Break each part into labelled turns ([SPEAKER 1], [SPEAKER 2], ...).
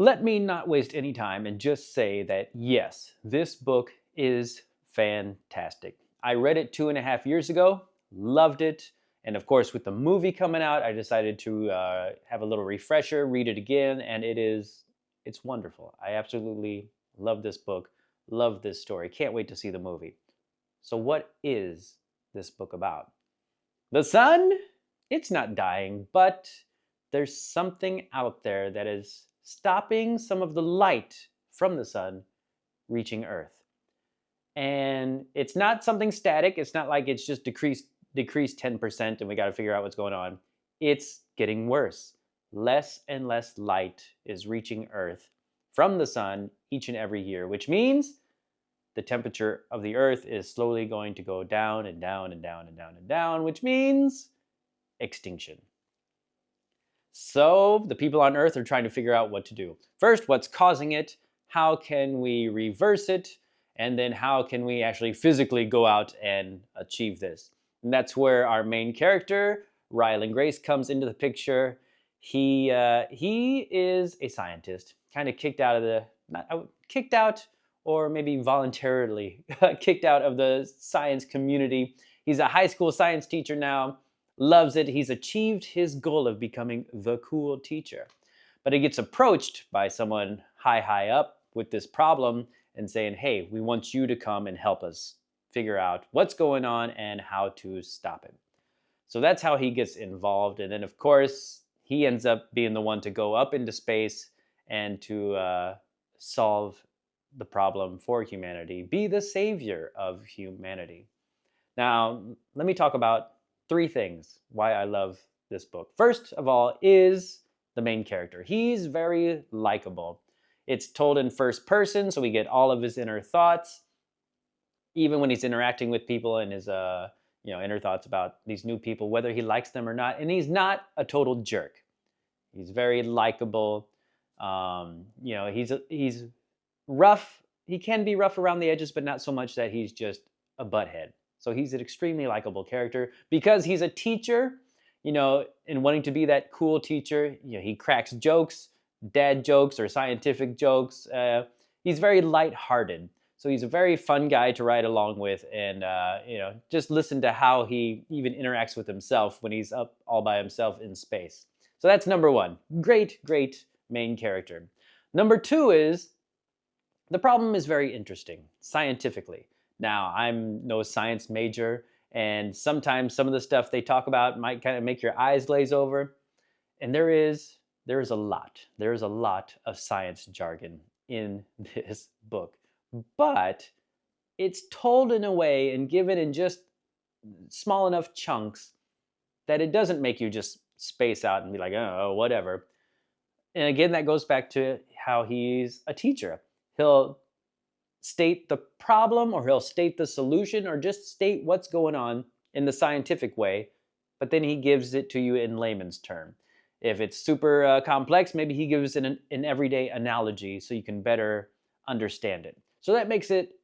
[SPEAKER 1] Let me not waste any time and just say that yes, this book is fantastic. I read it 2.5 years ago, loved it. And of course, with the movie coming out, I decided to have a little refresher, read it again, and it's wonderful. I absolutely love this book, love this story. Can't wait to see the movie. So, what is this book about? The sun, it's not dying, but there's something out there that is stopping some of the light from the sun reaching Earth. And it's not something static. It's not like it's just decreased 10% and we got to figure out what's going on. It's getting worse. Less and less light is reaching Earth from the sun each and every year, which means the temperature of the Earth is slowly going to go down and down and down and down and down, which means extinction. So the people on Earth are trying to figure out what to do. First, what's causing it? How can we reverse it? And then how can we actually physically go out and achieve this? And that's where our main character, Rylan Grace, comes into the picture. He is a scientist, kind of kicked out of the not kicked out or maybe voluntarily kicked out of the science community. He's a high school science teacher now, loves it. He's achieved his goal of becoming the cool teacher. But he gets approached by someone high up with this problem and saying, hey, we want you to come and help us figure out what's going on and how to stop it. So that's how he gets involved. And then, of course, he ends up being the one to go up into space and to solve the problem for humanity, be the savior of humanity. Now, let me talk about 3 things why I love this book. First of all is the main character. He's very likable. It's told in first person, so we get all of his inner thoughts, even when he's interacting with people and his inner thoughts about these new people, whether he likes them or not. And he's not a total jerk. He's very likable. He's rough. He can be rough around the edges, but not so much that he's just a butthead. So he's an extremely likable character because he's a teacher, and wanting to be that cool teacher. He cracks jokes, dad jokes or scientific jokes. He's very lighthearted. So he's a very fun guy to ride along with and, just listen to how he even interacts with himself when he's up all by himself in space. So that's number 1. Great, great main character. Number 2 is the problem is very interesting scientifically. Now, I'm no science major, and sometimes some of the stuff they talk about might kind of make your eyes glaze over. And there is a lot of science jargon in this book. But it's told in a way and given in just small enough chunks that it doesn't make you just space out and be like, oh, whatever. And again, that goes back to how he's a teacher. He'll state the problem or he'll state the solution or just state what's going on in the scientific way, but then he gives it to you in layman's term. If it's super complex, maybe he gives an everyday analogy so you can better understand it. So that makes it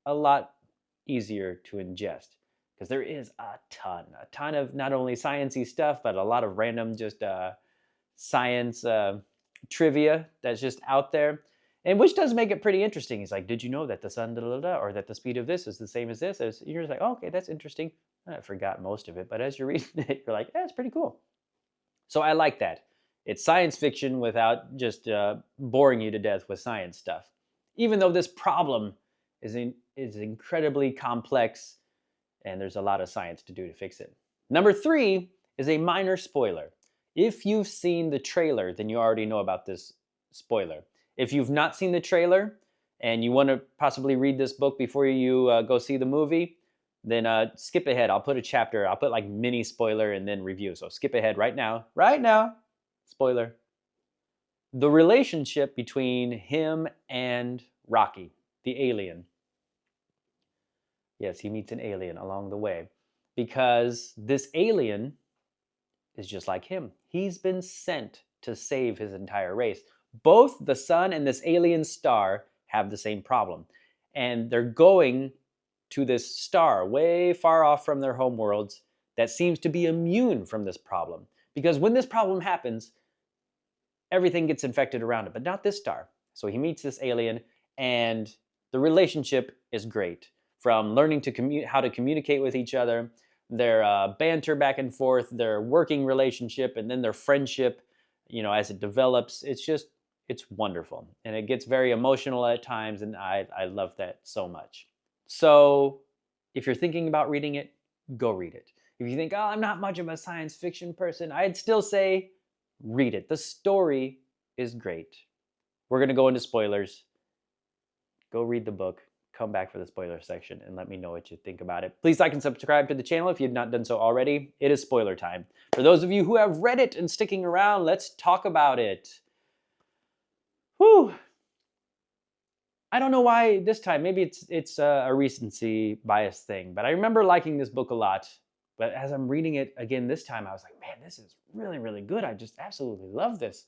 [SPEAKER 1] a lot easier to ingest because there is a ton of not only sciencey stuff, but a lot of random just science trivia that's just out there. And which does make it pretty interesting. He's like, did you know that the sun, or that the speed of this is the same as this? You're just like, oh, okay, that's interesting. I forgot most of it, but as you're reading it, you're like, yeah, it's pretty cool. So I like that. It's science fiction without just boring you to death with science stuff. Even though this problem is incredibly complex and there's a lot of science to do to fix it. Number 3 is a minor spoiler. If you've seen the trailer, then you already know about this spoiler. If you've not seen the trailer and you want to possibly read this book before you go see the movie, then skip ahead. I'll put a chapter. I'll put like mini spoiler and then review. So skip ahead right now. Right now. Spoiler. The relationship between him and Rocky, the alien. Yes, he meets an alien along the way because this alien is just like him. He's been sent to save his entire race. Both the sun and this alien star have the same problem. And they're going to this star way far off from their home worlds that seems to be immune from this problem. Because when this problem happens, everything gets infected around it, but not this star. So he meets this alien, and the relationship is great. From learning to how to communicate with each other, their banter back and forth, their working relationship, and then their friendship. As it develops, it's wonderful, and it gets very emotional at times, and I love that so much. So, if you're thinking about reading it, go read it. If you think, oh, I'm not much of a science fiction person, I'd still say read it. The story is great. We're going to go into spoilers. Go read the book. Come back for the spoiler section and let me know what you think about it. Please like and subscribe to the channel if you've not done so already. It is spoiler time. For those of you who have read it and sticking around, let's talk about it. Whew. I don't know why this time. Maybe it's a recency bias thing, but I remember liking this book a lot. But as I'm reading it again this time, I was like, man, this is really, really good. I just absolutely love this.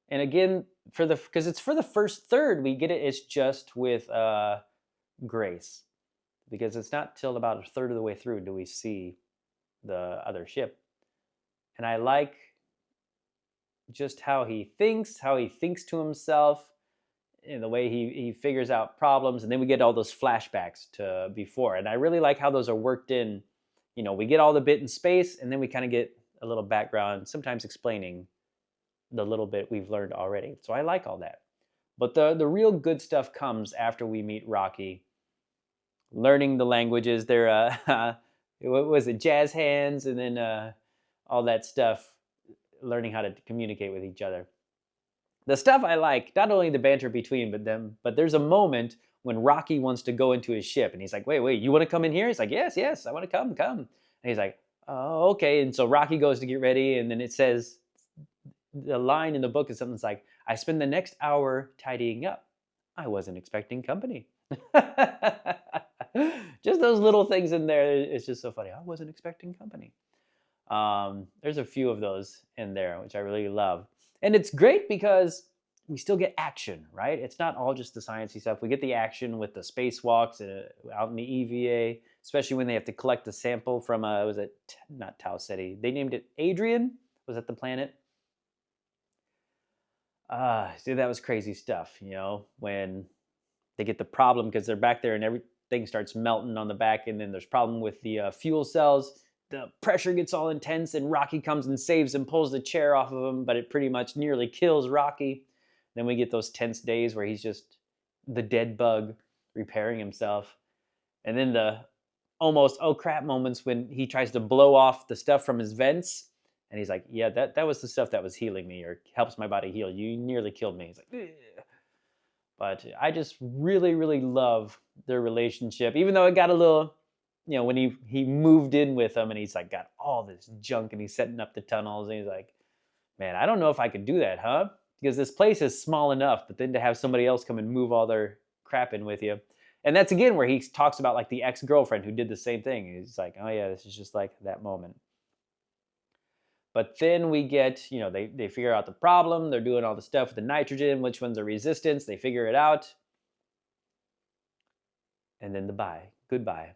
[SPEAKER 1] And again, because it's for the first third, we get it. It's just with Grace, because it's not till about a third of the way through do we see the other ship. And I like just how he thinks to himself, in the way he figures out problems, and then we get all those flashbacks to before, and I really like how those are worked in. We get all the bit in space, and then we kind of get a little background, sometimes explaining the little bit we've learned already. So I like all that, but the real good stuff comes after we meet Rocky, learning the languages. They're what was it, jazz hands, and then all that stuff, learning how to communicate with each other. The stuff I like, not only the banter between them, but there's a moment when Rocky wants to go into his ship, and he's like, wait, you want to come in here? He's like, yes, I want to come. And he's like, oh, okay. And so Rocky goes to get ready, and then it says, the line in the book is something that's like, I spend the next hour tidying up. I wasn't expecting company. Just those little things in there, it's just so funny. I wasn't expecting company. There's a few of those in there, which I really love. And it's great because we still get action, right? It's not all just the sciencey stuff. We get the action with the spacewalks out in the EVA, especially when they have to collect the sample from, was it not Tau Ceti? They named it Adrian. Was that the planet? See, that was crazy stuff, when they get the problem because they're back there and everything starts melting on the back, and then there's problem with the fuel cells. The pressure gets all intense, and Rocky comes and saves him, pulls the chair off of him, but it pretty much nearly kills Rocky. Then we get those tense days where he's just the dead bug repairing himself. And then the almost oh crap moments when he tries to blow off the stuff from his vents, and he's like, yeah, that was the stuff that was healing me or helps my body heal. You nearly killed me. He's like, ugh. But I just really, really love their relationship, even though it got a little, when he moved in with them, and he's like got all this junk, and he's setting up the tunnels, and he's like, man, I don't know if I could do that, huh? Because this place is small enough, but then to have somebody else come and move all their crap in with you. And that's again where he talks about like the ex-girlfriend who did the same thing. He's like, oh yeah, this is just like that moment. But then we get, they figure out the problem. They're doing all the stuff with the nitrogen, which one's a resistance. They figure it out. And then goodbye.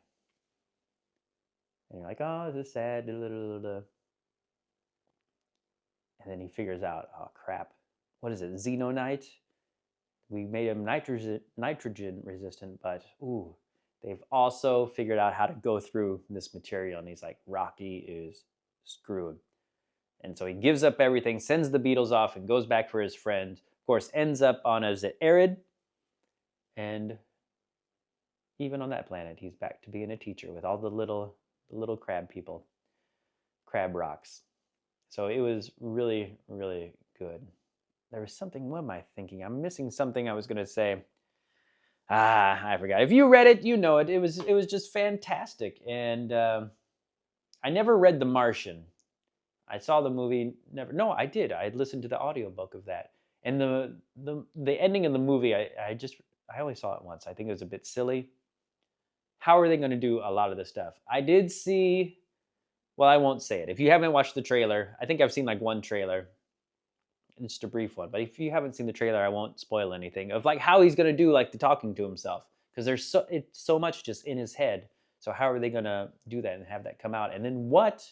[SPEAKER 1] And you're like, oh, this is sad. And then he figures out, oh crap, what is it, xenonite? We made him nitrogen resistant, but ooh, they've also figured out how to go through this material. And he's like, Rocky is screwed. And so he gives up everything, sends the beetles off, and goes back for his friend. Of course, ends up on, is it Arid? And even on that planet, he's back to being a teacher with all the little crab people, crab rocks. So it was really, really good. There was something, what am I thinking? I'm missing something I was going to say. I forgot. If you read it, you know it. It was just fantastic. And I never read The Martian. I saw the movie, no, I did. I had listened to the audiobook of that. And the ending of the movie, I only saw it once. I think it was a bit silly. How are they going to do a lot of this stuff? I did see, well, I won't say it. If you haven't watched the trailer, I think I've seen like one trailer. It's just a brief one. But if you haven't seen the trailer, I won't spoil anything of like how he's going to do like the talking to himself. Because it's so much just in his head. So how are they going to do that and have that come out? And then what?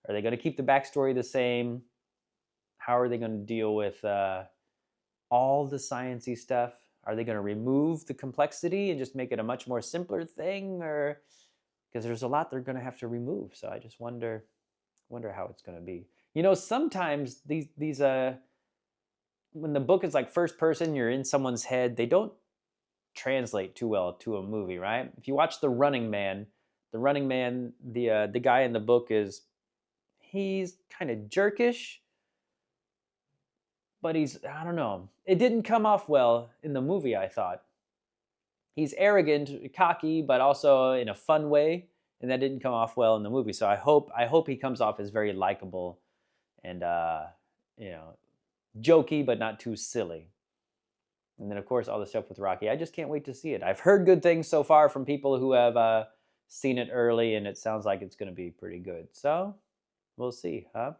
[SPEAKER 1] Are they going to keep the backstory the same? How are they going to deal with all the sciencey stuff? Are they going to remove the complexity and just make it a much more simpler thing, or because there's a lot they're going to have to remove? So I just wonder how it's going to be. You know, sometimes these when the book is like first person, you're in someone's head, they don't translate too well to a movie, right? If you watch the guy in the book he's kind of jerkish, but I don't know. It didn't come off well in the movie, I thought. He's arrogant, cocky, but also in a fun way, and that didn't come off well in the movie. So I hope he comes off as very likable and you know, jokey but not too silly. And then of course all the stuff with Rocky. I just can't wait to see it. I've heard good things so far from people who have seen it early, and it sounds like it's going to be pretty good. So we'll see, huh?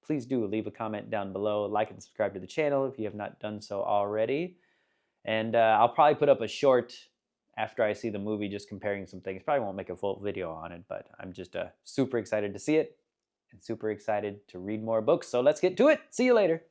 [SPEAKER 1] Please do leave a comment down below, like and subscribe to the channel if you have not done so already. And I'll probably put up a short after I see the movie, just comparing some things. Probably won't make a full video on it, but I'm just super excited to see it and super excited to read more books. So let's get to it. See you later.